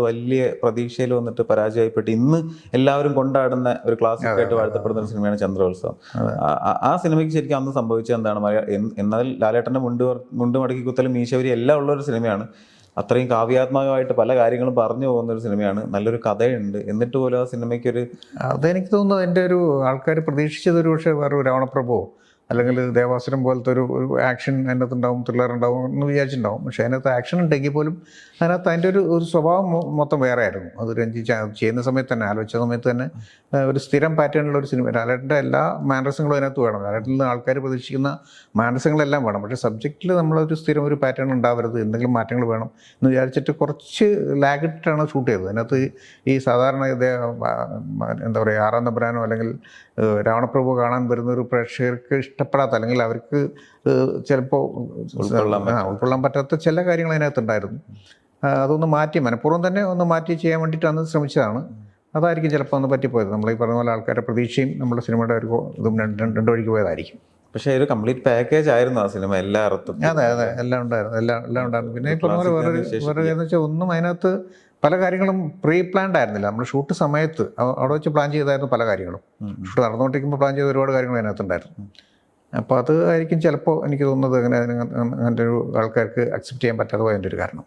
വലിയ പ്രതീക്ഷയിൽ വന്നിട്ട് പരാജയപ്പെട്ട് ഇന്ന് എല്ലാവരും കൊണ്ടാടുന്ന ഒരു ക്ലാസിക് ആയിട്ട് വാഴ്ത്തപ്പെടുന്ന ഒരു സിനിമയാണ് ചന്ദ്രോത്സവം. ആ സിനിമയ്ക്ക് ശരിക്കും അന്ന് സംഭവിച്ചത് എന്താണ്? എന്നാൽ ലാലേട്ടന്റെ മുണ്ട് മടക്കി കുത്തലും മീശവരി എല്ലാം ഉള്ള ഒരു സിനിമയാണ്. അത്രയും കാവ്യാത്മകമായിട്ട് പല കാര്യങ്ങളും പറഞ്ഞു പോകുന്ന ഒരു സിനിമയാണ്. നല്ലൊരു കഥയുണ്ട്. എന്നിട്ട് പോലും ആ സിനിമയ്ക്കൊരു അതെനിക്ക് തോന്നുന്നു എൻ്റെ ഒരു ആൾക്കാർ പ്രതീക്ഷിച്ചത് ഒരു പക്ഷേ വേറെ രാവണപ്രഭോ അല്ലെങ്കിൽ ദേവാസുരം പോലത്തെ ഒരു ആക്ഷൻ അതിനകത്ത് ഉണ്ടാവും, ത്രില്ലർ ഉണ്ടാവും എന്ന് വിചാരിച്ചിട്ടുണ്ടാവും. പക്ഷേ അതിനകത്ത് ആക്ഷൻ ഉണ്ടെങ്കിൽ പോലും അതിനകത്ത് അതിൻ്റെ ഒരു സ്വഭാവം മൊത്തം വേറെ ആയിരുന്നു. അത് രഞ്ജിച്ച് ചെയ്യുന്ന സമയത്ത് തന്നെ, ആലോചിച്ച സമയത്ത് തന്നെ ഒരു സ്ഥിരം പാറ്റേണിലുള്ള ഒരു സിനിമ. ലാലേട്ടൻ്റെ എല്ലാ മാനറിസങ്ങളും അതിനകത്ത് വേണം. ലാലേട്ടിൽ നിന്ന് ആൾക്കാർ പ്രതീക്ഷിക്കുന്ന മാനറിസങ്ങളെല്ലാം വേണം. പക്ഷേ സബ്ജക്റ്റിൽ നമ്മളൊരു സ്ഥിരം ഒരു പാറ്റേൺ ഉണ്ടാവരുത്, എന്തെങ്കിലും മാറ്റങ്ങൾ വേണം എന്ന് വിചാരിച്ചിട്ട് കുറച്ച് ലാഗിട്ടാണ് ഷൂട്ട് ചെയ്തത്. അതിനകത്ത് ഈ സാധാരണ എന്താ പറയുക, ആറാം തമ്പുരാനോ അല്ലെങ്കിൽ രാവണപ്രഭു കാണാൻ വരുന്ന ഒരു പ്രേക്ഷകർക്ക് ഇഷ്ടപ്പെടാത്ത അല്ലെങ്കിൽ അവർക്ക് ചിലപ്പോൾ ഉൾക്കൊള്ളാൻ പറ്റാത്ത ചില കാര്യങ്ങൾ അതിനകത്തുണ്ടായിരുന്നു. അതൊന്ന് മാറ്റി, മനഃപൂർവ്വം തന്നെ ഒന്ന് മാറ്റി ചെയ്യാൻ വേണ്ടിയിട്ട് അന്ന് ശ്രമിച്ചതാണ്. അതായിരിക്കും ചിലപ്പോൾ ഒന്ന് പറ്റിപ്പോയത്. നമ്മൾ ഈ പറഞ്ഞ പോലെ ആൾക്കാരുടെ പ്രതീക്ഷയും നമ്മുടെ സിനിമയുടെ ഒരു ഇതും രണ്ടു വഴിക്ക് പോയതായിരിക്കും. പക്ഷേ ഒരു കംപ്ലീറ്റ് പാക്കേജ് ആയിരുന്നു ആ സിനിമ എല്ലാ അർത്ഥത്തിലും. അതെ എല്ലാം ഉണ്ടായിരുന്നു, എല്ലാം ഉണ്ടായിരുന്നു. പിന്നെ ഈ പറഞ്ഞ പോലെ വേറെ എന്ന് വെച്ചാൽ ഒന്നും അതിനകത്ത് പല കാര്യങ്ങളും പ്രീ പ്ലാൻഡ് ആയിരുന്നില്ല. നമ്മൾ ഷൂട്ട് സമയത്ത് അവിടെ വെച്ച് പ്ലാൻ ചെയ്തായിരുന്നു പല കാര്യങ്ങളും. ഷൂട്ട് നടന്നുകൊണ്ടിരിക്കുമ്പോൾ പ്ലാൻ ചെയ്ത ഒരുപാട് കാര്യങ്ങൾ അതിനകത്തുണ്ടായിരുന്നു. അപ്പോൾ അത് ആയിരിക്കും ചിലപ്പോൾ എനിക്ക് തോന്നുന്നത് അങ്ങനത്തെ ഒരു ആൾക്കാർക്ക് അക്സെപ്റ്റ് ചെയ്യാൻ പറ്റാതെ പോയതിൻ്റെ ഒരു കാരണം.